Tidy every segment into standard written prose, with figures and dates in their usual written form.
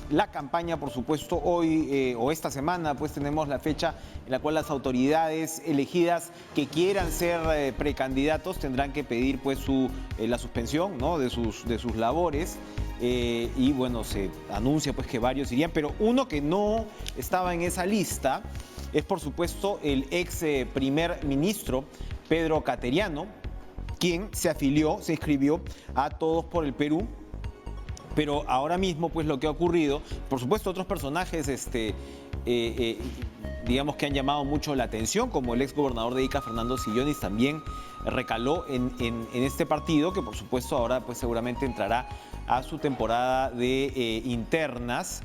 la campaña, por supuesto, hoy o esta semana, pues tenemos la fecha en la cual las autoridades elegidas que quieran ser precandidatos tendrán que pedir pues la suspensión, ¿no?, de sus labores. Y bueno, se anuncia pues que varios irían, pero uno que no estaba en esa lista es, por supuesto, el ex primer ministro Pedro Cateriano, quien se afilió, se inscribió a Todos por el Perú. Pero ahora mismo, pues lo que ha ocurrido, por supuesto, otros personajes, digamos que han llamado mucho la atención, como el ex gobernador de Ica, Fernando Sillonis, también recaló en este partido, que por supuesto ahora pues seguramente entrará a su temporada de internas.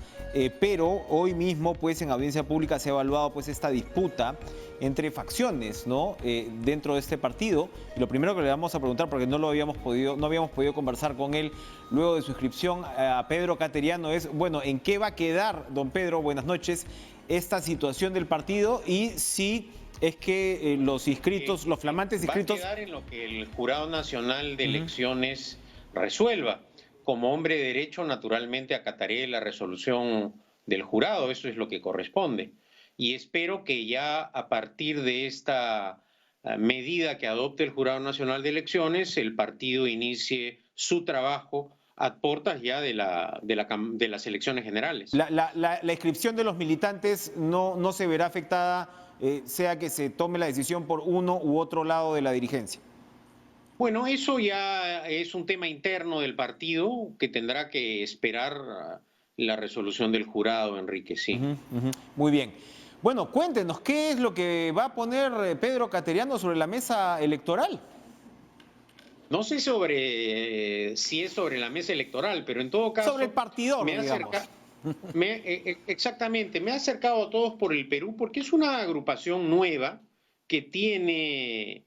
Pero hoy mismo, pues en audiencia pública se ha evaluado pues esta disputa entre facciones, ¿no?, dentro de este partido. Y lo primero que le vamos a preguntar, porque no habíamos podido conversar con él luego de su inscripción, a Pedro Cateriano, es, bueno, ¿en qué va a quedar, don Pedro? Buenas noches, esta situación del partido y si es que los inscritos, los flamantes inscritos... Va a quedar en lo que el Jurado Nacional de Elecciones resuelva. Como hombre de derecho, naturalmente acataré la resolución del jurado, eso es lo que corresponde. Y espero que ya a partir de esta medida que adopte el Jurado Nacional de Elecciones, el partido inicie su trabajo a puertas ya de las elecciones generales. La inscripción de los militantes no se verá afectada, sea que se tome la decisión por uno u otro lado de la dirigencia. Bueno, eso ya es un tema interno del partido que tendrá que esperar la resolución del jurado, Enrique, sí. Muy bien. Bueno, cuéntenos, ¿qué es lo que va a poner Pedro Cateriano sobre la mesa electoral? No sé si es sobre la mesa electoral, pero en todo caso... Sobre el partidor, me digamos. Exactamente, me ha acercado a Todos por el Perú porque es una agrupación nueva que tiene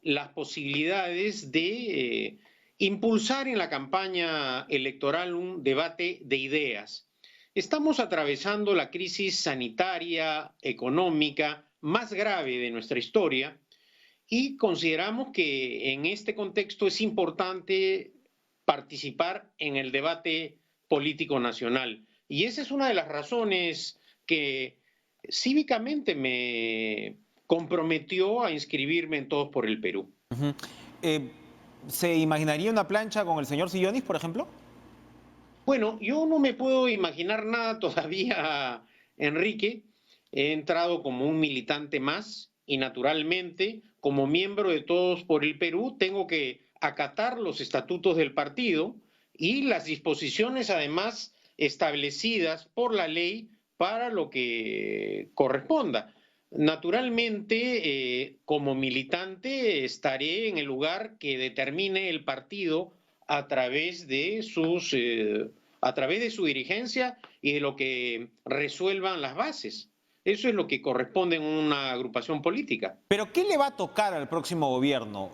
las posibilidades de impulsar en la campaña electoral un debate de ideas. Estamos atravesando la crisis sanitaria, económica más grave de nuestra historia y consideramos que en este contexto es importante participar en el debate político nacional. Y esa es una de las razones que cívicamente me comprometió a inscribirme en Todos por el Perú. ¿Se imaginaría una plancha con el señor Sillonis, por ejemplo? Bueno, yo no me puedo imaginar nada todavía, Enrique. He entrado como un militante más y naturalmente, como miembro de Todos por el Perú, tengo que acatar los estatutos del partido y las disposiciones además establecidas por la ley para lo que corresponda. Naturalmente, como militante, estaré en el lugar que determine el partido a través de su dirigencia y de lo que resuelvan las bases. Eso es lo que corresponde en una agrupación política. ¿Pero qué le va a tocar al próximo gobierno?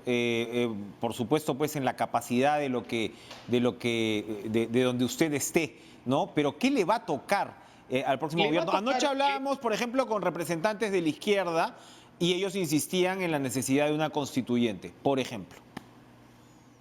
Por supuesto, pues en la capacidad de donde usted esté, ¿no? Pero ¿qué le va a tocar al próximo gobierno? Anoche hablábamos, por ejemplo, con representantes de la izquierda y ellos insistían en la necesidad de una constituyente, por ejemplo.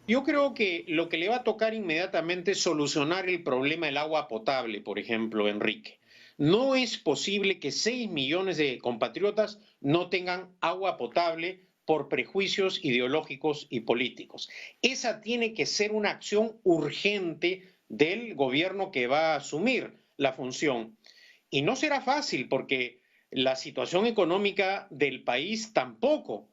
Yo creo que lo que le va a tocar inmediatamente es solucionar el problema del agua potable, por ejemplo, Enrique. No es posible que 6 millones de compatriotas no tengan agua potable por prejuicios ideológicos y políticos. Esa tiene que ser una acción urgente del gobierno que va a asumir la función. Y no será fácil porque la situación económica del país tampoco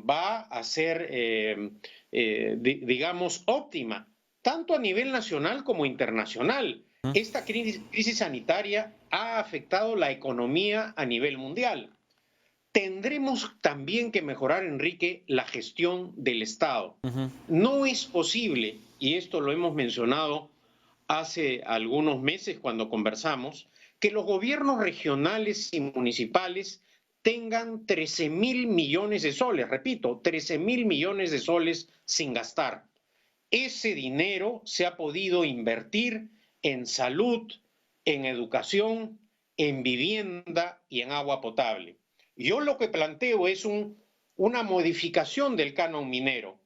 va a ser, digamos, óptima, tanto a nivel nacional como internacional. Esta crisis sanitaria ha afectado la economía a nivel mundial. Tendremos también que mejorar, Enrique, la gestión del Estado. No es posible, y esto lo hemos mencionado hace algunos meses cuando conversamos, que los gobiernos regionales y municipales tengan 13.000 millones de soles, repito, 13.000 millones de soles sin gastar. Ese dinero se ha podido invertir en salud, en educación, en vivienda y en agua potable. Yo lo que planteo es una modificación del canon minero.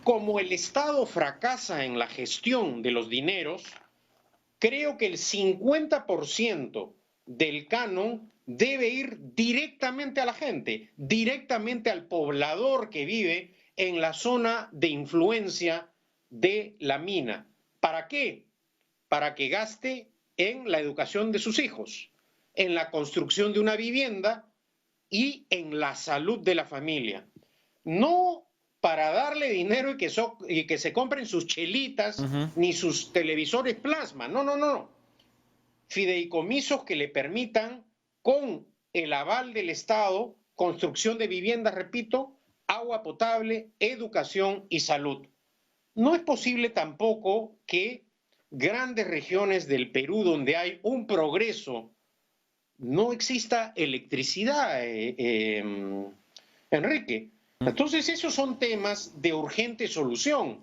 Como el Estado fracasa en la gestión de los dineros, creo que el 50% del canon debe ir directamente a la gente, directamente al poblador que vive en la zona de influencia de la mina. ¿Para qué? Para que gaste en la educación de sus hijos, en la construcción de una vivienda y en la salud de la familia. No para darle dinero y que se compren sus chelitas ni sus televisores plasma. No, no, no. Fideicomisos que le permitan, con el aval del Estado, construcción de viviendas, repito, agua potable, educación y salud. No es posible tampoco que grandes regiones del Perú donde hay un progreso no exista electricidad, Enrique. Entonces esos son temas de urgente solución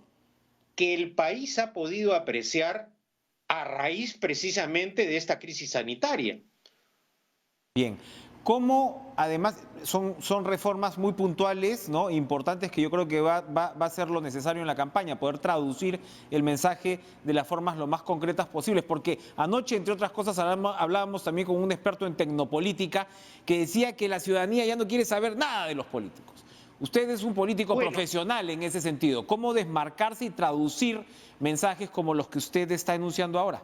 que el país ha podido apreciar a raíz precisamente de esta crisis sanitaria. Bien. ¿Cómo, además, son reformas muy puntuales, ¿no? Importantes, que yo creo que va a ser lo necesario en la campaña, poder traducir el mensaje de las formas lo más concretas posibles? Porque anoche, entre otras cosas, hablábamos también con un experto en tecnopolítica que decía que la ciudadanía ya no quiere saber nada de los políticos. Usted es un político profesional en ese sentido. ¿Cómo desmarcarse y traducir mensajes como los que usted está enunciando ahora?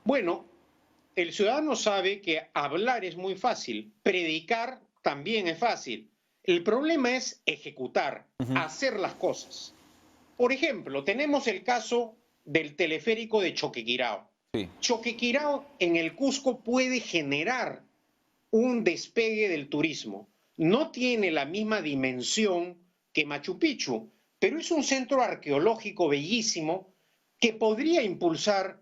Bueno, el ciudadano sabe que hablar es muy fácil, predicar también es fácil. El problema es ejecutar, hacer las cosas. Por ejemplo, tenemos el caso del teleférico de Choquequirao. Sí. Choquequirao en el Cusco puede generar un despegue del turismo. No tiene la misma dimensión que Machu Picchu, pero es un centro arqueológico bellísimo que podría impulsar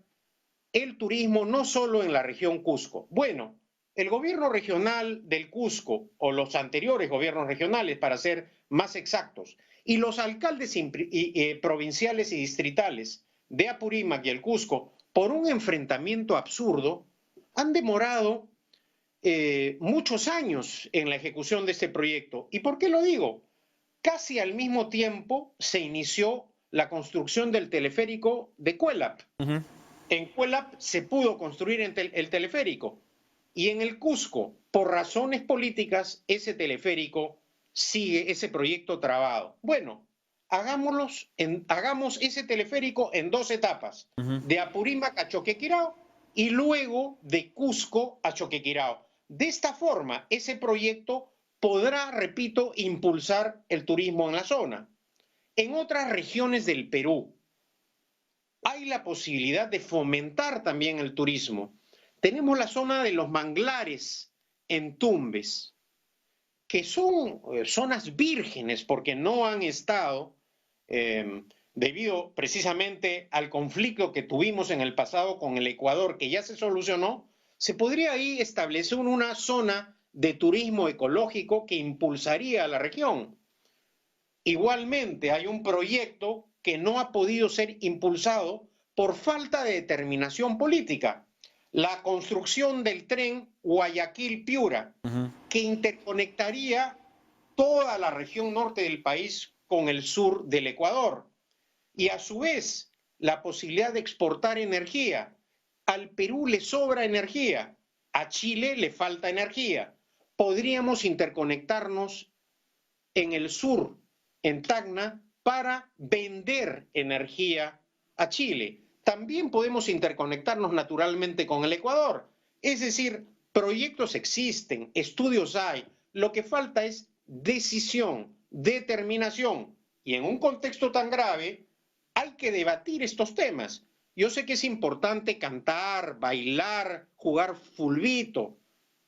el turismo no solo en la región Cusco. Bueno, el gobierno regional del Cusco, o los anteriores gobiernos regionales, para ser más exactos, y los alcaldes provinciales y distritales de Apurímac y el Cusco, por un enfrentamiento absurdo, han demorado muchos años en la ejecución de este proyecto. ¿Y por qué lo digo? Casi al mismo tiempo se inició la construcción del teleférico de Cuelap. En Cuelap se pudo construir el teleférico y en el Cusco, por razones políticas, ese teleférico sigue, ese proyecto trabado. Bueno, hagamos ese teleférico en 2 etapas, de Apurímac a Choquequirao y luego de Cusco a Choquequirao. De esta forma, ese proyecto podrá, repito, impulsar el turismo en la zona. En otras regiones del Perú hay la posibilidad de fomentar también el turismo. Tenemos la zona de los manglares en Tumbes, que son zonas vírgenes porque no han estado, debido precisamente al conflicto que tuvimos en el pasado con el Ecuador, que ya se solucionó. Se podría ahí establecer una zona de turismo ecológico que impulsaría a la región. Igualmente, hay un proyecto que no ha podido ser impulsado por falta de determinación política. La construcción del tren Guayaquil-Piura, que interconectaría toda la región norte del país con el sur del Ecuador. Y a su vez, la posibilidad de exportar energía. Al Perú le sobra energía, a Chile le falta energía. Podríamos interconectarnos en el sur, en Tacna, para vender energía a Chile. También podemos interconectarnos naturalmente con el Ecuador. Es decir, proyectos existen, estudios hay. Lo que falta es decisión, determinación. Y en un contexto tan grave, hay que debatir estos temas. Yo sé que es importante cantar, bailar, jugar fulbito,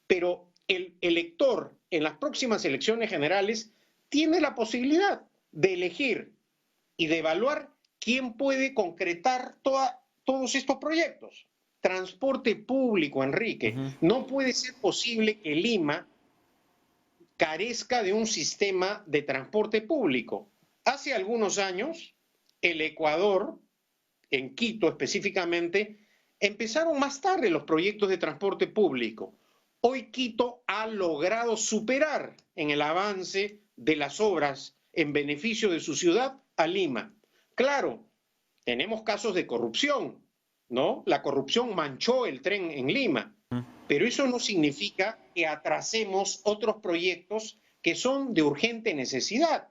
pero el elector en las próximas elecciones generales tiene la posibilidad de elegir y de evaluar quién puede concretar todos estos proyectos. Transporte público, Enrique. No puede ser posible que Lima carezca de un sistema de transporte público. Hace algunos años, el Ecuador, en Quito específicamente, empezaron más tarde los proyectos de transporte público. Hoy Quito ha logrado superar en el avance de las obras en beneficio de su ciudad a Lima. Claro, tenemos casos de corrupción, ¿no? La corrupción manchó el tren en Lima, pero eso no significa que atrasemos otros proyectos que son de urgente necesidad.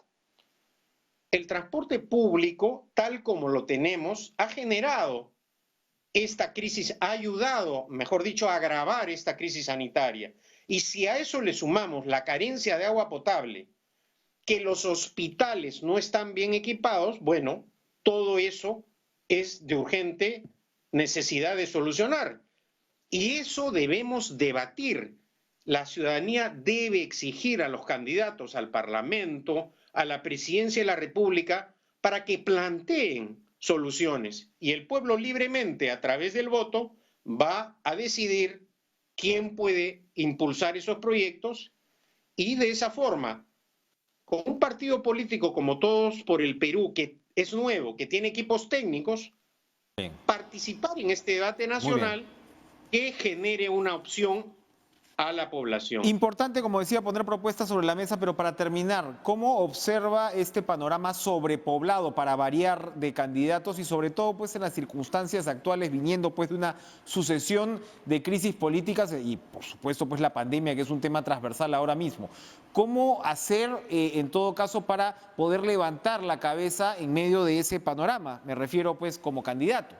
El transporte público, tal como lo tenemos, ha generado esta crisis, ha ayudado, mejor dicho, a agravar esta crisis sanitaria. Y si a eso le sumamos la carencia de agua potable, que los hospitales no están bien equipados, bueno, todo eso es de urgente necesidad de solucionar. Y eso debemos debatir. La ciudadanía debe exigir a los candidatos al Parlamento, a la presidencia de la República, para que planteen soluciones. Y el pueblo libremente, a través del voto, va a decidir quién puede impulsar esos proyectos y de esa forma, con un partido político como Todos por el Perú, que es nuevo, que tiene equipos técnicos, Bien. participar en este debate Muy bien. nacional que genere una opción a la población. Importante, como decía, poner propuestas sobre la mesa, pero para terminar, ¿cómo observa este panorama sobrepoblado para variar de candidatos y sobre todo pues en las circunstancias actuales, viniendo pues de una sucesión de crisis políticas y por supuesto pues la pandemia, que es un tema transversal ahora mismo? ¿Cómo hacer en todo caso para poder levantar la cabeza en medio de ese panorama? Me refiero pues como candidato.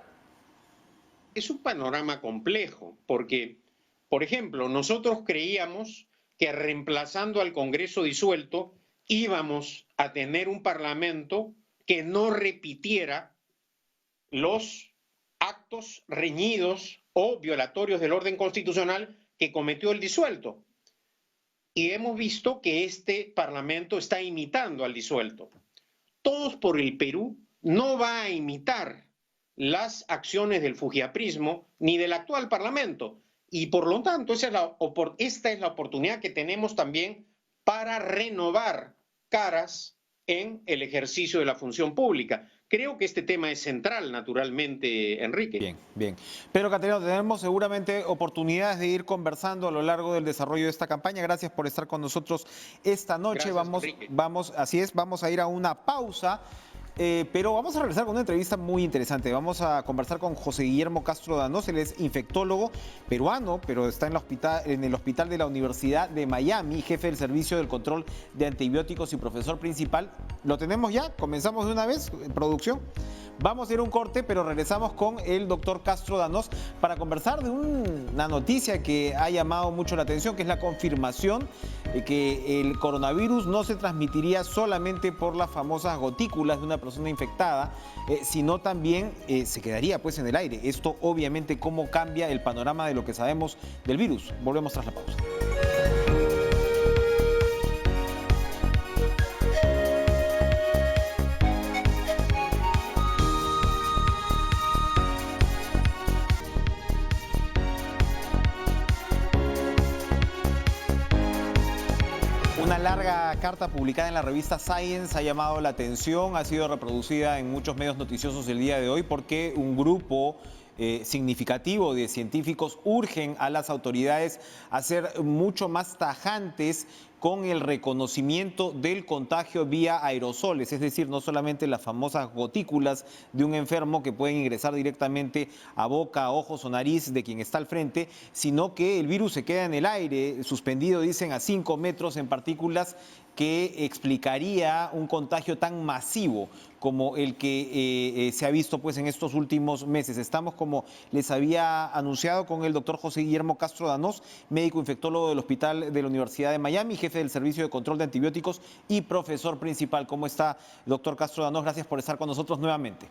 Es un panorama complejo porque, por ejemplo, nosotros creíamos que reemplazando al Congreso disuelto íbamos a tener un parlamento que no repitiera los actos reñidos o violatorios del orden constitucional que cometió el disuelto. Y hemos visto que este parlamento está imitando al disuelto. Todos por el Perú no va a imitar las acciones del fujiaprismo ni del actual Parlamento. Y por lo tanto, esta es la oportunidad que tenemos también para renovar caras en el ejercicio de la función pública. Creo que este tema es central, naturalmente, Enrique. Bien, bien. Pedro Cateriano, tenemos seguramente oportunidades de ir conversando a lo largo del desarrollo de esta campaña. Gracias por estar con nosotros esta noche. Gracias, Así es, vamos a ir a una pausa. Pero vamos a regresar con una entrevista muy interesante. Vamos a conversar con José Guillermo Castro Danos. Él es infectólogo peruano, pero está en el hospital de la Universidad de Miami, jefe del Servicio del Control de Antibióticos y profesor principal. ¿Lo tenemos ya? ¿Comenzamos de una vez, producción? Vamos a ir a un corte, pero regresamos con el doctor Castro Danos para conversar de una noticia que ha llamado mucho la atención, que es la confirmación de que el coronavirus no se transmitiría solamente por las famosas gotículas de una persona infectada, sino también se quedaría pues en el aire. Esto obviamente cómo cambia el panorama de lo que sabemos del virus. Volvemos tras la pausa. Una larga carta publicada en la revista Science ha llamado la atención, ha sido reproducida en muchos medios noticiosos el día de hoy porque un grupo significativo de científicos urgen a las autoridades a ser mucho más tajantes con el reconocimiento del contagio vía aerosoles, es decir, no solamente las famosas gotículas de un enfermo que pueden ingresar directamente a boca, ojos o nariz de quien está al frente, sino que el virus se queda en el aire, suspendido, dicen, a 5 metros en partículas, que explicaría un contagio tan masivo como el que se ha visto pues en estos últimos meses. Estamos, como les había anunciado, con el doctor José Guillermo Castro Danos, médico infectólogo del Hospital de la Universidad de Miami, jefe del Servicio de Control de Antibióticos y profesor principal. ¿Cómo está, doctor Castro Danos? Gracias por estar con nosotros nuevamente.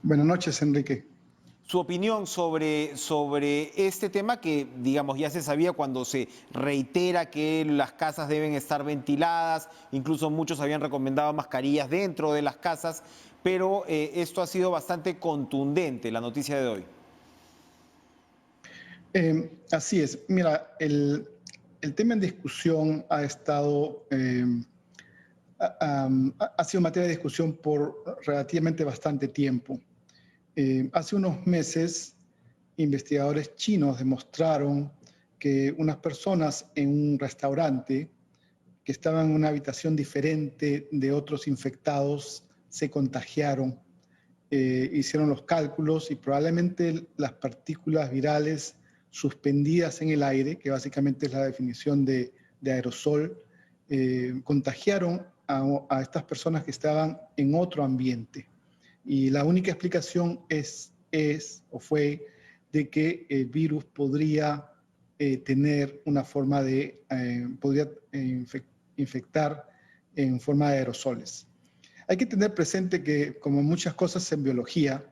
Buenas noches, Enrique. Su opinión sobre este tema que, digamos, ya se sabía cuando se reitera que las casas deben estar ventiladas, incluso muchos habían recomendado mascarillas dentro de las casas, pero esto ha sido bastante contundente, la noticia de hoy. Así es. Mira, el tema en discusión ha estado, ha sido materia de discusión por relativamente bastante tiempo. Hace unos meses, investigadores chinos demostraron que unas personas en un restaurante que estaban en una habitación diferente de otros infectados se contagiaron hicieron los cálculos y probablemente las partículas virales suspendidas en el aire, que básicamente es la definición de aerosol, contagiaron a estas personas que estaban en otro ambiente. Y la única explicación fue de que el virus podría tener una forma de, podría infectar en forma de aerosoles. Hay que tener presente que, como muchas cosas en biología,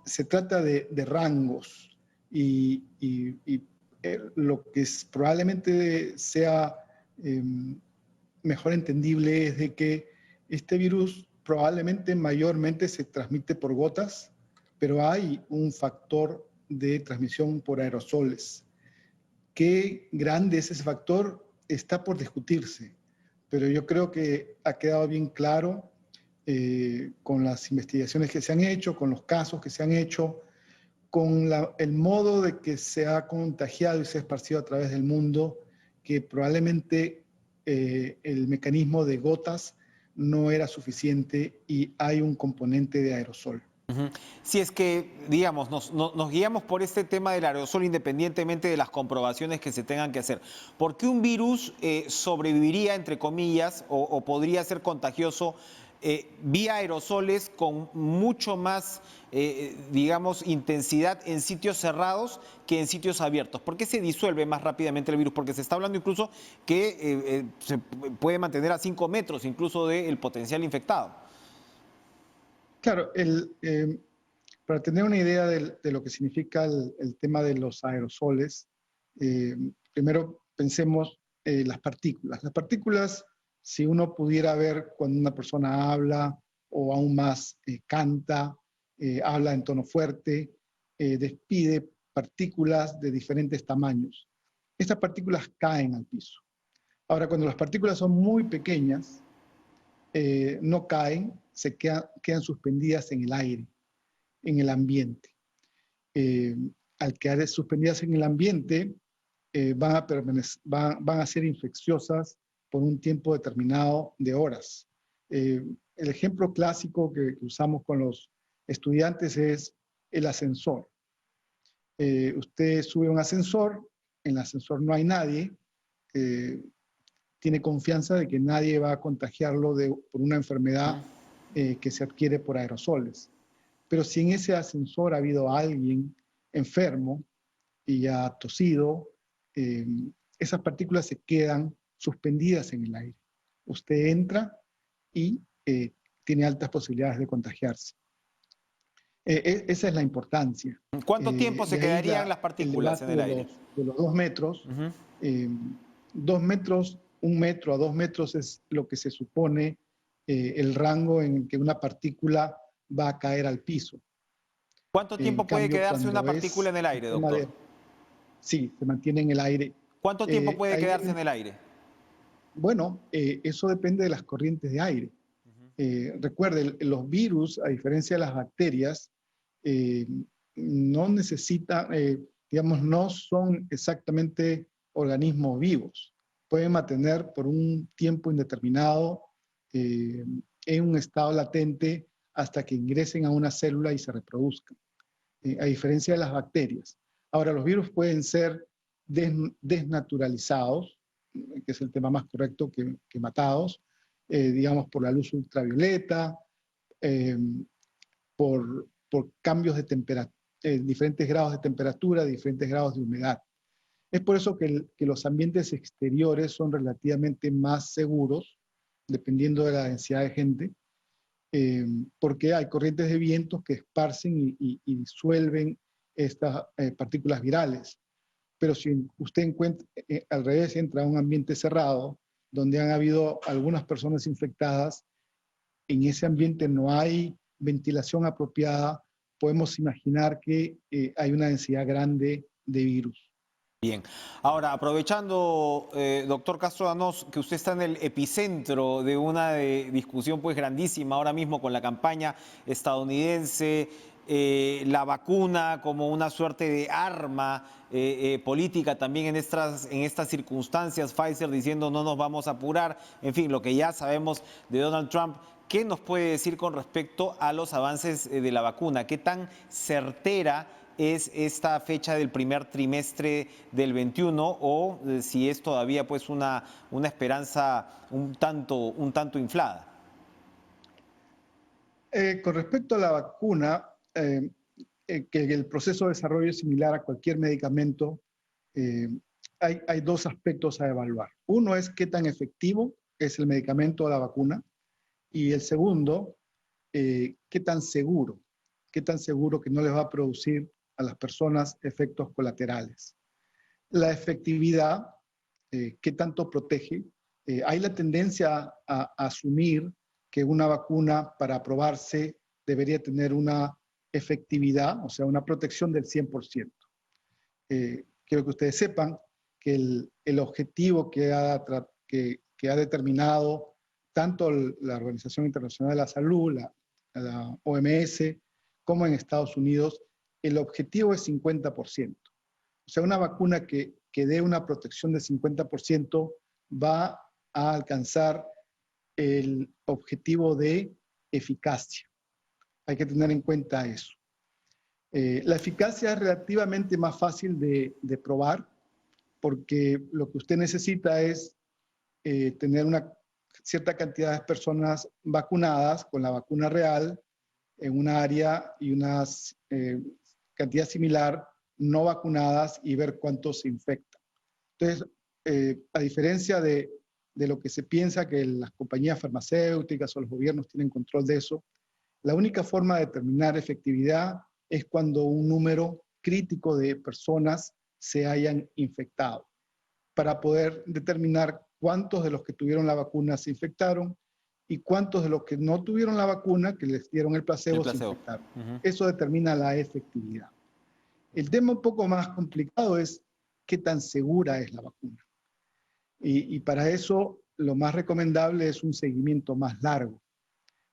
se trata de rangos y lo que probablemente sea mejor entendible es de que este virus probablemente mayormente se transmite por gotas, pero hay un factor de transmisión por aerosoles. ¿Qué grande es ese factor? Está por discutirse, pero yo creo que ha quedado bien claro con las investigaciones que se han hecho, con los casos que se han hecho, con el modo de que se ha contagiado y se ha esparcido a través del mundo, que probablemente el mecanismo de gotas no era suficiente y hay un componente de aerosol. Si es que, digamos, nos guiamos por este tema del aerosol independientemente de las comprobaciones que se tengan que hacer, ¿por qué un virus sobreviviría, entre comillas, o podría ser contagioso vía aerosoles con mucho más, digamos, intensidad en sitios cerrados que en sitios abiertos? ¿Por qué se disuelve más rápidamente el virus? Porque se está hablando incluso que se puede mantener a 5 metros incluso del potencial infectado. Claro, para tener una idea de lo que significa el tema de los aerosoles, primero pensemos las partículas. Las partículas, si uno pudiera ver cuando una persona habla o aún más canta, habla en tono fuerte, despide partículas de diferentes tamaños. Estas partículas caen al piso. Ahora, cuando las partículas son muy pequeñas, no caen, quedan suspendidas en el aire, en el ambiente. Al quedar suspendidas en el ambiente, van a ser infecciosas por un tiempo determinado de horas. El ejemplo clásico que usamos con los estudiantes es el ascensor. Usted sube a un ascensor, en el ascensor no hay nadie, tiene confianza de que nadie va a contagiarlo por una enfermedad que se adquiere por aerosoles. Pero si en ese ascensor ha habido alguien enfermo y ha tosido, esas partículas se quedan suspendidas en el aire. Usted entra y tiene altas posibilidades de contagiarse. Esa es la importancia. ¿Cuánto tiempo se quedarían las partículas en el aire? De los 2 metros. 2 metros, 1 metro a 2 metros es lo que se supone el rango en que una partícula va a caer al piso. ¿Cuánto tiempo puede quedarse una partícula en el aire, doctor? Sí, se mantiene en el aire. ¿Cuánto tiempo puede quedarse en el aire? Bueno, eso depende de las corrientes de aire. Recuerde, los virus, a diferencia de las bacterias, no necesitan, digamos, no son exactamente organismos vivos. Pueden mantener por un tiempo indeterminado en un estado latente hasta que ingresen a una célula y se reproduzcan, a diferencia de las bacterias. Ahora, los virus pueden ser desnaturalizados, que es el tema más correcto que matados, digamos, por la luz ultravioleta, por cambios de temperatura, diferentes grados de temperatura, diferentes grados de humedad. Es por eso que los ambientes exteriores son relativamente más seguros, dependiendo de la densidad de gente, porque hay corrientes de vientos que esparcen y disuelven estas partículas virales. Pero si usted encuentra, al revés, entra a un ambiente cerrado, donde han habido algunas personas infectadas, en ese ambiente no hay ventilación apropiada, podemos imaginar que hay una densidad grande de virus. Bien. Ahora, aprovechando, doctor Castro Danos, que usted está en el epicentro de una discusión pues grandísima ahora mismo con la campaña estadounidense, la vacuna como una suerte de arma política también en estas circunstancias, Pfizer diciendo no nos vamos a apurar, en fin, lo que ya sabemos de Donald Trump, ¿qué nos puede decir con respecto a los avances de la vacuna? ¿Qué tan certera es esta fecha del primer trimestre del 21 o si es todavía pues una esperanza un tanto inflada? Con respecto a la vacuna, que el proceso de desarrollo es similar a cualquier medicamento, eh, hay dos aspectos a evaluar. Uno es qué tan efectivo es el medicamento o la vacuna, y el segundo, qué tan seguro que no les va a producir a las personas efectos colaterales. La efectividad, qué tanto protege. Hay la tendencia a asumir que una vacuna para aprobarse debería tener una efectividad, o sea, una protección del 100%. Quiero que ustedes sepan que el objetivo que ha determinado tanto la Organización Internacional de la Salud, la OMS, como en Estados Unidos, el objetivo es 50%. O sea, una vacuna que dé una protección del 50% va a alcanzar el objetivo de eficacia. Hay que tener en cuenta eso. La eficacia es relativamente más fácil de probar porque lo que usted necesita es tener una cierta cantidad de personas vacunadas con la vacuna real en una área y una cantidad similar no vacunadas y ver cuántos se infectan. Entonces, a diferencia de lo que se piensa que las compañías farmacéuticas o los gobiernos tienen control de eso, la única forma de determinar efectividad es cuando un número crítico de personas se hayan infectado, para poder determinar cuántos de los que tuvieron la vacuna se infectaron y cuántos de los que no tuvieron la vacuna, que les dieron el placebo. Se infectaron. Eso determina la efectividad. El tema un poco más complicado es qué tan segura es la vacuna. Y para eso lo más recomendable es un seguimiento más largo,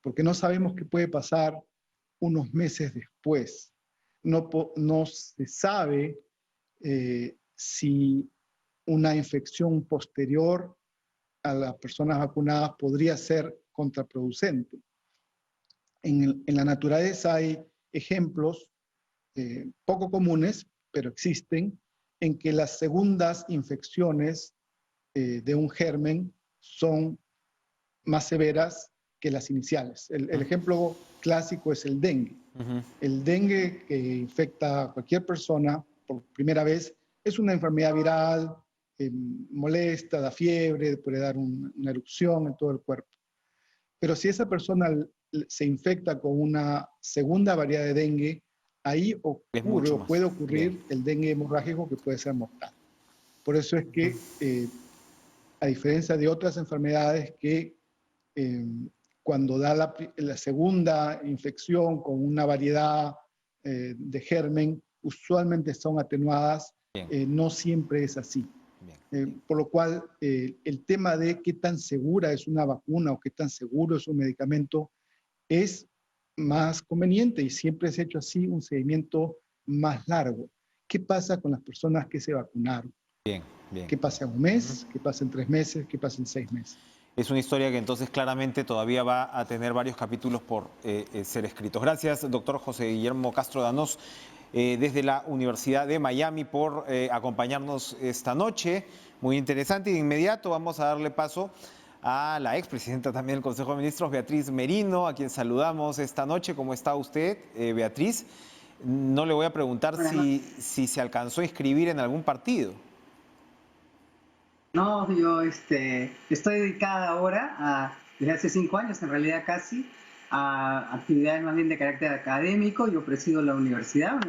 porque no sabemos qué puede pasar unos meses después. No se sabe si una infección posterior a las personas vacunadas podría ser contraproducente. En la naturaleza hay ejemplos poco comunes, pero existen, en que las segundas infecciones de un germen son más severas que las iniciales. El ejemplo clásico es el dengue. El dengue que infecta a cualquier persona por primera vez es una enfermedad viral, molesta, da fiebre, puede dar una erupción en todo el cuerpo. Pero si esa persona se infecta con una segunda variedad de dengue, ahí ocurre o puede ocurrir el dengue hemorrágico, que puede ser mortal. Por eso es que, a diferencia de otras enfermedades que cuando da la segunda infección con una variedad de germen, usualmente son atenuadas, no siempre es así. Por lo cual, el tema de qué tan segura es una vacuna o qué tan seguro es un medicamento es más conveniente y siempre se ha hecho así un seguimiento más largo. ¿Qué pasa con las personas que se vacunaron? Bien. ¿Qué pasa en un mes? ¿Qué pasa en 3 meses? ¿Qué pasa en 6 meses? Es una historia que entonces claramente todavía va a tener varios capítulos por ser escritos. Gracias, doctor José Guillermo Castro Danós, desde la Universidad de Miami, por acompañarnos esta noche. Muy interesante, y de inmediato vamos a darle paso a la expresidenta también del Consejo de Ministros, Beatriz Merino, a quien saludamos esta noche. ¿Cómo está usted, Beatriz? No le voy a preguntar si se alcanzó a inscribir en algún partido. No, yo estoy dedicada ahora, desde hace 5 años, en realidad casi, a actividades más bien de carácter académico. Yo presido la universidad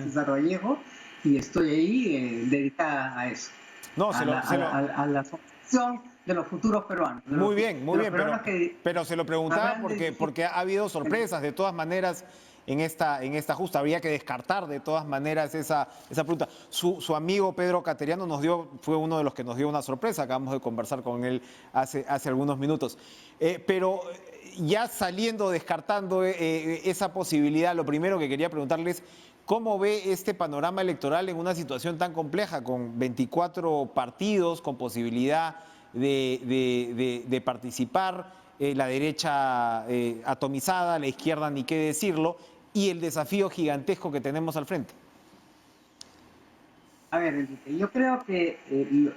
César Vallejo, y estoy ahí dedicada a eso. No, a la formación de los futuros peruanos. Muy bien, pero se lo preguntaba porque ha habido sorpresas de todas maneras en esta justa. Habría que descartar de todas maneras esa pregunta. Su amigo Pedro Cateriano fue uno de los que nos dio una sorpresa. Acabamos de conversar con él hace algunos minutos. Pero ya descartando esa posibilidad, lo primero que quería preguntarles, ¿cómo ve este panorama electoral en una situación tan compleja, con 24 partidos, con posibilidad de participar? la derecha atomizada, la izquierda ni qué decirlo, y el desafío gigantesco que tenemos al frente? A ver, Enrique, yo creo que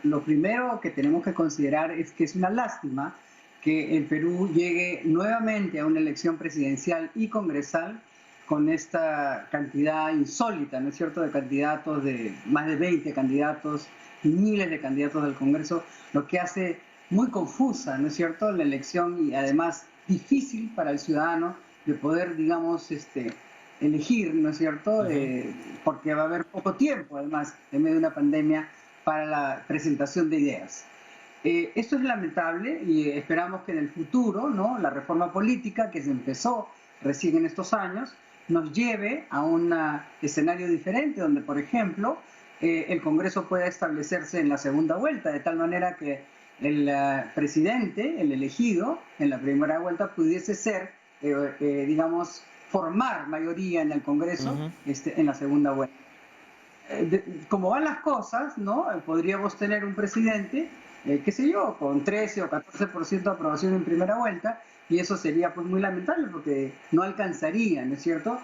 lo primero que tenemos que considerar es que es una lástima que el Perú llegue nuevamente a una elección presidencial y congresal con esta cantidad insólita, ¿no es cierto?, de candidatos, de más de 20 candidatos y miles de candidatos del Congreso, lo que hace muy confusa, ¿no es cierto?, la elección y además difícil para el ciudadano de poder, digamos, elegir, ¿no es cierto?, porque va a haber poco tiempo, además, en medio de una pandemia, para la presentación de ideas. Esto es lamentable y esperamos que en el futuro, ¿no?, la reforma política que se empezó recién en estos años nos lleve a un escenario diferente donde, por ejemplo, el Congreso pueda establecerse en la segunda vuelta, de tal manera que el presidente, el elegido en la primera vuelta, pudiese ser, digamos, formar mayoría en el Congreso en la segunda vuelta. Como van las cosas, ¿no?, podríamos tener un presidente, qué sé yo, con 13 o 14% de aprobación en primera vuelta, y eso sería pues muy lamentable porque no alcanzaría, ¿no es cierto?,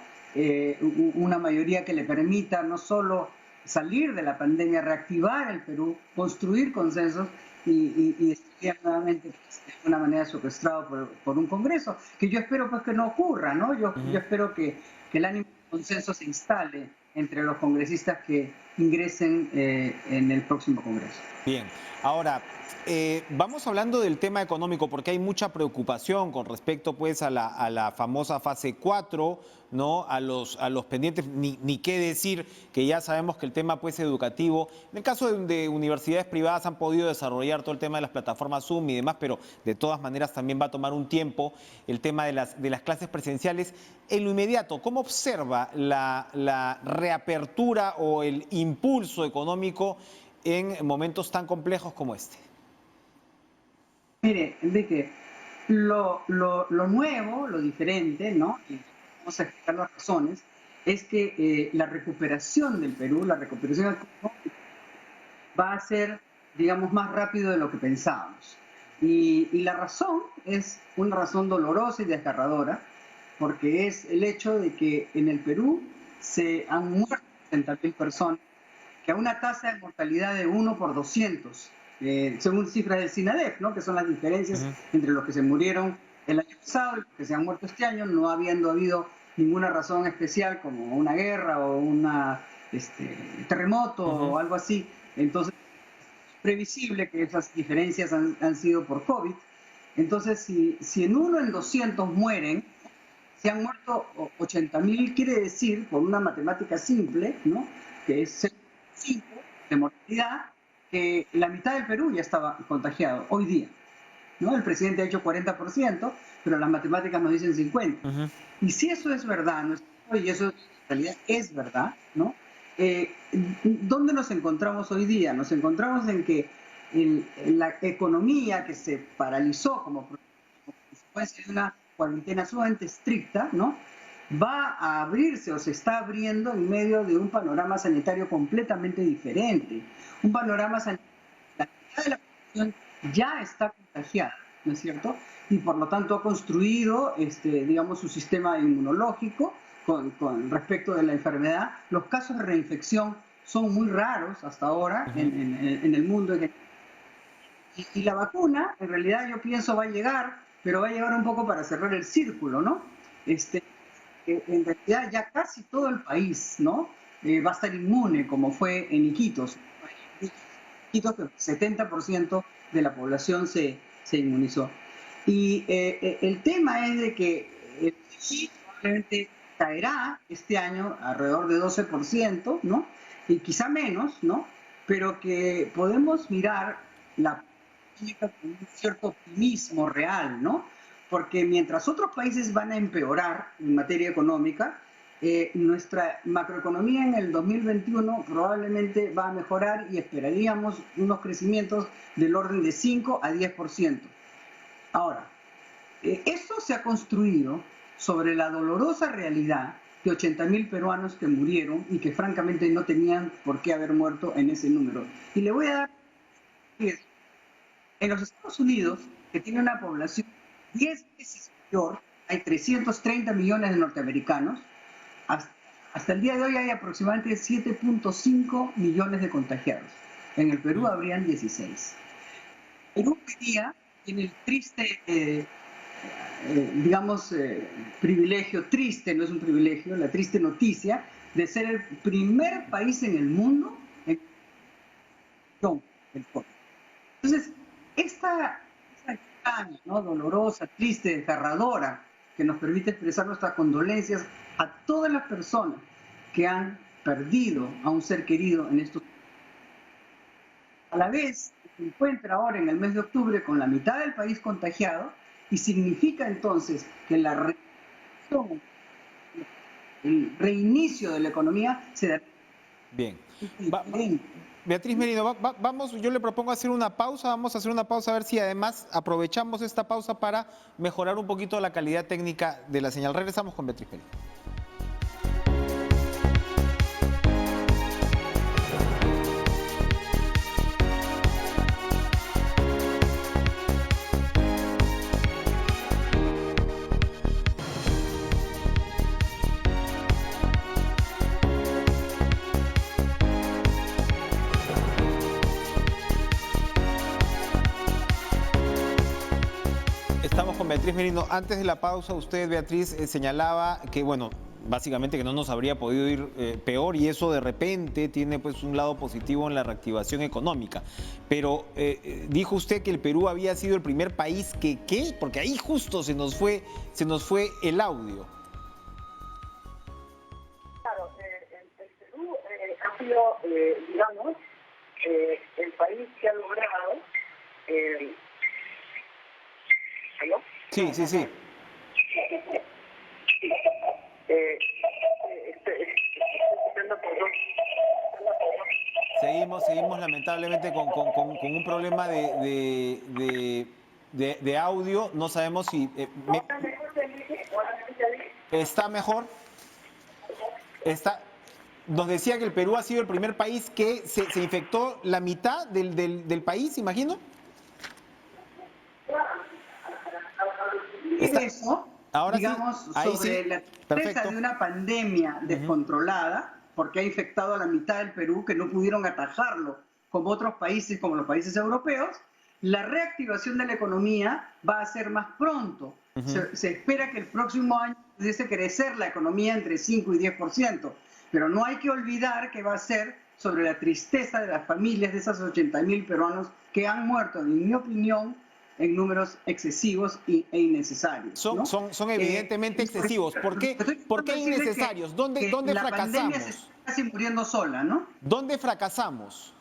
una mayoría que le permita no solo salir de la pandemia, reactivar el Perú, construir consensos y estaría nuevamente pues, de alguna manera secuestrado por un Congreso, que yo espero pues que no ocurra, ¿no? Yo espero que el ánimo de consenso se instale entre los congresistas que ingresen en el próximo Congreso. Bien, ahora, vamos hablando del tema económico porque hay mucha preocupación con respecto pues a la famosa fase 4, ¿no? A los pendientes, ni qué decir, que ya sabemos que el tema pues educativo, en el caso de universidades privadas han podido desarrollar todo el tema de las plataformas Zoom y demás, pero de todas maneras también va a tomar un tiempo el tema de las clases presenciales. En lo inmediato, ¿cómo observa la reapertura o el impulso económico en momentos tan complejos como este? Mire, Enrique, lo nuevo, lo diferente, ¿no? Y vamos a explicar las razones, es que la recuperación del Perú, la recuperación económica, va a ser, digamos, más rápido de lo que pensábamos. Y la razón es una razón dolorosa y desgarradora, porque es el hecho de que en el Perú se han muerto 60.000 personas, que a una tasa de mortalidad de 1 por 200, según cifras del SINADEF, ¿no?, que son las diferencias entre los que se murieron el año pasado y los que se han muerto este año, no habiendo habido ninguna razón especial como una guerra o un terremoto o algo así. Entonces, es previsible que esas diferencias han sido por COVID. Entonces, si en 1 en 200 mueren, se han muerto 80.000, quiere decir, por una matemática simple, ¿no?, que es 5 de mortalidad, que la mitad del Perú ya estaba contagiado hoy día, ¿no? El presidente ha hecho 40%, pero las matemáticas nos dicen 50%. Y si eso es verdad, ¿no? Y eso en realidad es verdad, ¿no? ¿Dónde nos encontramos hoy día? Nos encontramos en que la economía que se paralizó como consecuencia de una cuarentena sumamente estricta, ¿no?, va a abrirse o se está abriendo en medio de un panorama sanitario completamente diferente. Un panorama sanitario, la mitad de la población ya está contagiada, ¿no es cierto? Y por lo tanto ha construido, digamos, su sistema inmunológico con respecto de la enfermedad. Los casos de reinfección son muy raros hasta ahora en el mundo. Y la vacuna, en realidad yo pienso va a llegar, pero va a llegar un poco para cerrar el círculo, ¿no? En realidad ya casi todo el país, ¿no?, va a estar inmune, como fue en Iquitos. En Iquitos, el 70% de la población se inmunizó. Y el tema es de que el PIB probablemente caerá este año alrededor de 12%, ¿no?, y quizá menos, ¿no?, pero que podemos mirar la política con un cierto optimismo real, ¿no? Porque mientras otros países van a empeorar en materia económica, nuestra macroeconomía en el 2021 probablemente va a mejorar y esperaríamos unos crecimientos del orden de 5 a 10%. Ahora, esto se ha construido sobre la dolorosa realidad de 80.000 peruanos que murieron y que francamente no tenían por qué haber muerto en ese número. Y le voy a dar... En los Estados Unidos, que tiene una población 10 veces mayor, hay 330 millones de norteamericanos. Hasta el día de hoy hay aproximadamente 7.5 millones de contagiados. En el Perú habrían 16. Perú hoy día tiene el triste, privilegio, triste, no es un privilegio, la triste noticia de ser el primer país en el mundo en el COVID. Entonces, esta campaña, ¿no?, dolorosa, triste, desgarradora, que nos permite expresar nuestras condolencias a todas las personas que han perdido a un ser querido en estos. A la vez, se encuentra ahora en el mes de octubre con la mitad del país contagiado y significa entonces que el reinicio de la economía se da. Bien. Beatriz Merino, vamos, yo le propongo hacer una pausa, vamos a hacer una pausa a ver si además aprovechamos esta pausa para mejorar un poquito la calidad técnica de la señal. Regresamos con Beatriz Merino. Estamos con Beatriz Merino. Antes de la pausa, usted, Beatriz, señalaba que, bueno, básicamente que no nos habría podido ir peor, y eso de repente tiene pues un lado positivo en la reactivación económica. Pero dijo usted que el Perú había sido el primer país que, ¿qué? Porque ahí justo se nos fue el audio. Claro, el Perú ha sido, digamos, el país que ha logrado... ¿Aló? Sí. Seguimos lamentablemente con un problema de audio. No sabemos si... ¿Está mejor? Nos decía que el Perú ha sido el primer país que se infectó la mitad del país, imagino. Eso, ahora digamos, sí, ahí sobre sí. la tristeza de una pandemia descontrolada, porque ha infectado a la mitad del Perú, que no pudieron atajarlo como otros países, como los países europeos, la reactivación de la economía va a ser más pronto. Se espera que el próximo año pudiese crecer la economía entre 5 y 10%, pero no hay que olvidar que va a ser sobre la tristeza de las familias de esos 80.000 peruanos que han muerto, en mi opinión, en números excesivos e innecesarios, ¿no? Son evidentemente excesivos. ¿Por qué innecesarios? ¿Dónde la fracasamos? Pandemia se está casi muriendo sola, ¿no? ¿Dónde fracasamos?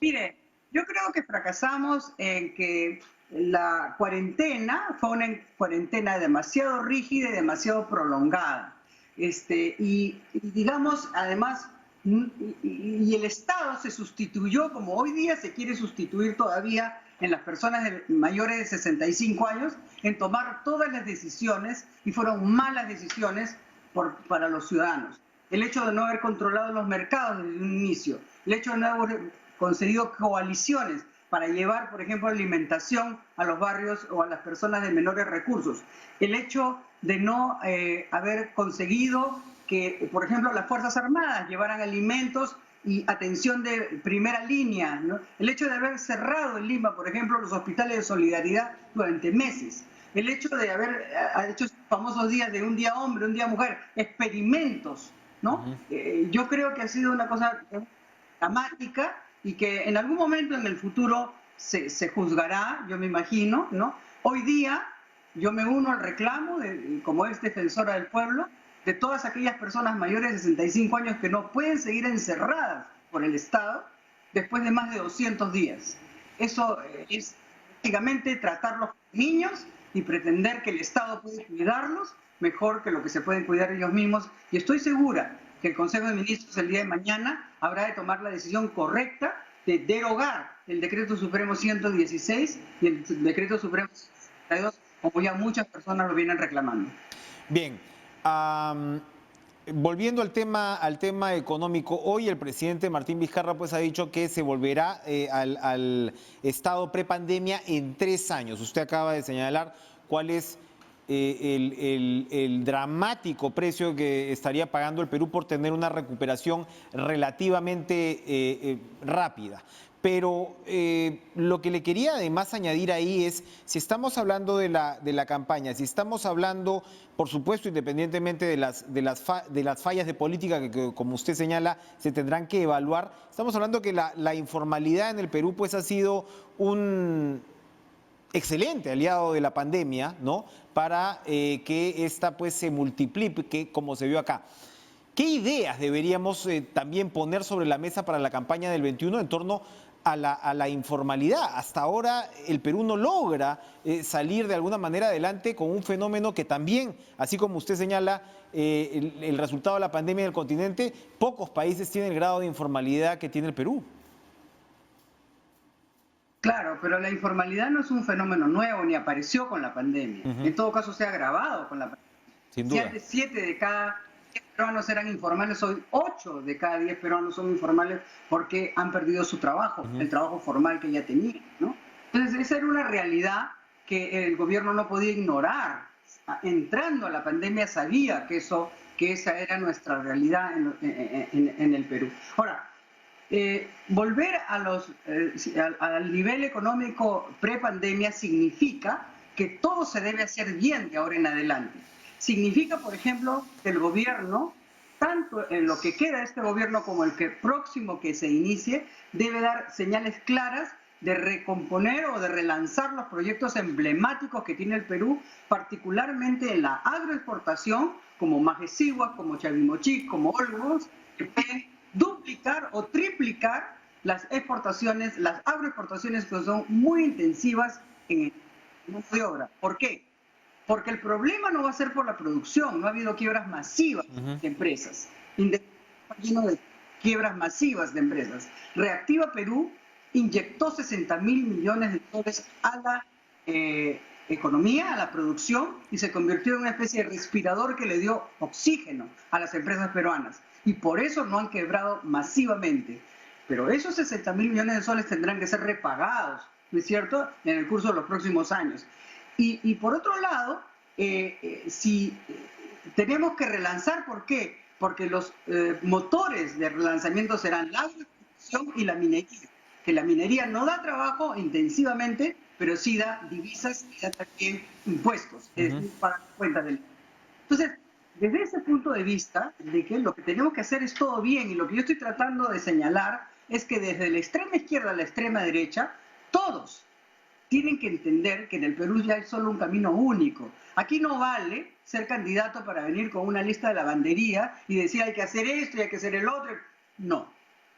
Mire, yo creo que fracasamos en que la cuarentena fue una cuarentena demasiado rígida y demasiado prolongada. Y digamos, además, y el Estado se sustituyó, como hoy día se quiere sustituir todavía en las personas mayores de 65 años, en tomar todas las decisiones, y fueron malas decisiones para los ciudadanos. El hecho de no haber controlado los mercados desde un inicio, el hecho de no haber conseguido coaliciones para llevar, por ejemplo, alimentación a los barrios o a las personas de menores recursos, el hecho de no haber conseguido que, por ejemplo, las Fuerzas Armadas llevaran alimentos y atención de primera línea, ¿no? El hecho de haber cerrado en Lima, por ejemplo, los hospitales de solidaridad durante meses, el hecho de haber hecho esos famosos días de un día hombre, un día mujer, experimentos, ¿no? Yo creo que ha sido una cosa dramática y que en algún momento en el futuro se juzgará, yo me imagino, ¿no? Hoy día yo me uno al reclamo, como es defensora del pueblo, de todas aquellas personas mayores de 65 años que no pueden seguir encerradas por el Estado después de más de 200 días. Eso es prácticamente tratarlos como niños y pretender que el Estado puede cuidarlos mejor que lo que se pueden cuidar ellos mismos. Y estoy segura que el Consejo de Ministros el día de mañana habrá de tomar la decisión correcta de derogar el Decreto Supremo 116 y el Decreto Supremo 162, como ya muchas personas lo vienen reclamando. Bien. Volviendo al tema económico, hoy el presidente Martín Vizcarra pues ha dicho que se volverá al estado prepandemia en 3 años. Usted acaba de señalar cuál es el dramático precio que estaría pagando el Perú por tener una recuperación relativamente rápida. Pero lo que le quería además añadir ahí es, si estamos hablando de la campaña, si estamos hablando, por supuesto, independientemente de las fallas de política que, como usted señala, se tendrán que evaluar, estamos hablando que la informalidad en el Perú pues ha sido un excelente aliado de la pandemia, ¿no? Para que esta pues se multiplique como se vio acá. ¿Qué ideas deberíamos también poner sobre la mesa para la campaña del 21 en torno a la informalidad? Hasta ahora el Perú no logra salir de alguna manera adelante con un fenómeno que también, así como usted señala, el resultado de la pandemia en el continente, pocos países tienen el grado de informalidad que tiene el Perú. Claro, pero la informalidad no es un fenómeno nuevo ni apareció con la pandemia. En todo caso, se ha agravado con la pandemia. Sin Si duda. antes 7 de cada 10 peruanos eran informales, hoy 8 de cada 10 peruanos son informales porque han perdido su trabajo, el trabajo formal que ya tenían, ¿no? Entonces, esa era una realidad que el gobierno no podía ignorar. Entrando a la pandemia sabía que esa era nuestra realidad en el Perú. Ahora, volver al nivel económico prepandemia significa que todo se debe hacer bien de ahora en adelante. Significa, por ejemplo, que el gobierno, tanto en lo que queda de este gobierno como el próximo que se inicie, debe dar señales claras de recomponer o de relanzar los proyectos emblemáticos que tiene el Perú, particularmente en la agroexportación, como Majesigua, como Chavimochic, como Olmos, que pueden duplicar o triplicar las exportaciones, las agroexportaciones que son muy intensivas en mano de obra. ¿Por qué? Porque el problema no va a ser por la producción, no ha habido quiebras masivas de empresas, lleno de quiebras masivas de empresas. Reactiva Perú inyectó 60.000 millones de dólares a la economía, a la producción, y se convirtió en una especie de respirador que le dio oxígeno a las empresas peruanas. Y por eso no han quebrado masivamente. Pero esos 60.000 millones de soles tendrán que ser repagados, ¿no es cierto?, en el curso de los próximos años. Y por otro lado, si tenemos que relanzar, ¿por qué? Porque los motores de relanzamiento serán la agricultura y la minería. Que la minería no da trabajo intensivamente, pero sí da divisas y da también impuestos, para cuentas del... Entonces, desde ese punto de vista, de que lo que tenemos que hacer es todo bien, y lo que yo estoy tratando de señalar es que desde la extrema izquierda a la extrema derecha, todos tienen que entender que en el Perú ya hay solo un camino único. Aquí no vale ser candidato para venir con una lista de lavandería y decir hay que hacer esto y hay que hacer el otro. No.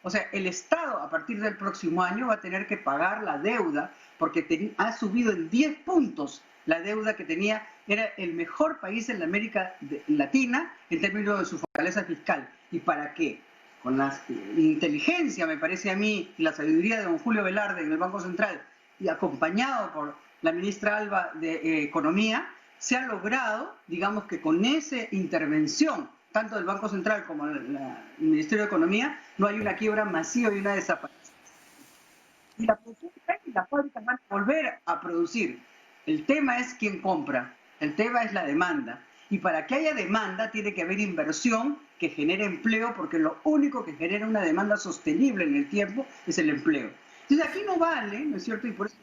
O sea, el Estado a partir del próximo año va a tener que pagar la deuda porque ha subido en 10 puntos la deuda que tenía. Era el mejor país en la América Latina en términos de su fortaleza fiscal. ¿Y para qué? Con la inteligencia, me parece a mí, y la sabiduría de don Julio Velarde en el Banco Central, y acompañado por la ministra Alba de Economía, se ha logrado, digamos que con esa intervención, tanto del Banco Central como del Ministerio de Economía, no hay una quiebra masiva y una desaparición. Y la producción y las fábricas van a volver a producir. El tema es quién compra, el tema es la demanda. Y para que haya demanda tiene que haber inversión que genere empleo, porque lo único que genera una demanda sostenible en el tiempo es el empleo. Entonces aquí no vale, ¿no es cierto? Y por eso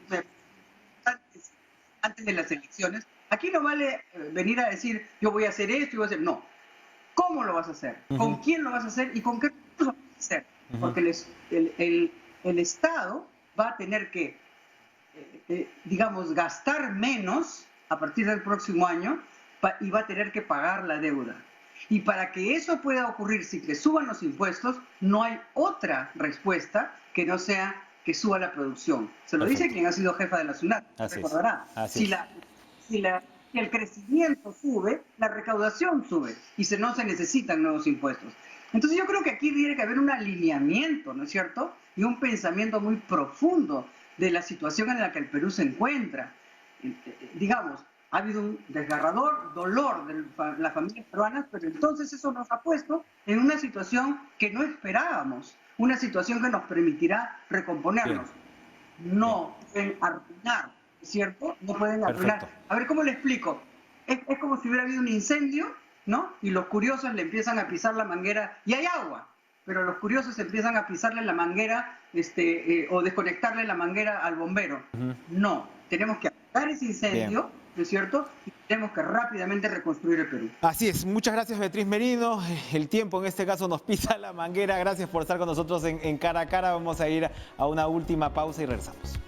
antes de las elecciones, aquí no vale venir a decir yo voy a hacer esto y voy a hacer... No. ¿Cómo lo vas a hacer? ¿Con quién lo vas a hacer? ¿Y con qué recursos lo vas a hacer? Porque el Estado va a tener que, digamos, gastar menos a partir del próximo año y va a tener que pagar la deuda. Y para que eso pueda ocurrir sin que suban los impuestos, no hay otra respuesta que no sea que suba la producción. Se lo dice quien ha sido jefa de la SUNAT, recordará. Si el crecimiento sube, la recaudación sube y no se necesitan nuevos impuestos. Entonces yo creo que aquí tiene que haber un alineamiento, ¿no es cierto? Y un pensamiento muy profundo de la situación en la que el Perú se encuentra. Digamos, Ha habido un desgarrador dolor de las familias peruanas, pero entonces eso nos ha puesto en una situación que no esperábamos, una situación que nos permitirá recomponernos. No pueden arruinar, ¿cierto? No pueden arruinar. Perfecto. A ver, ¿cómo le explico? Es como si hubiera habido un incendio, ¿no? Y los curiosos le empiezan a pisar la manguera y hay agua, pero los curiosos empiezan a pisarle la manguera o desconectarle la manguera al bombero. No, tenemos que apagar ese incendio, ¿no es cierto? Y tenemos que rápidamente reconstruir el Perú. Así es. Muchas gracias, Beatriz Merino. El tiempo en este caso nos pisa la manguera. Gracias por estar con nosotros en Cara a Cara. Vamos a ir a una última pausa y regresamos.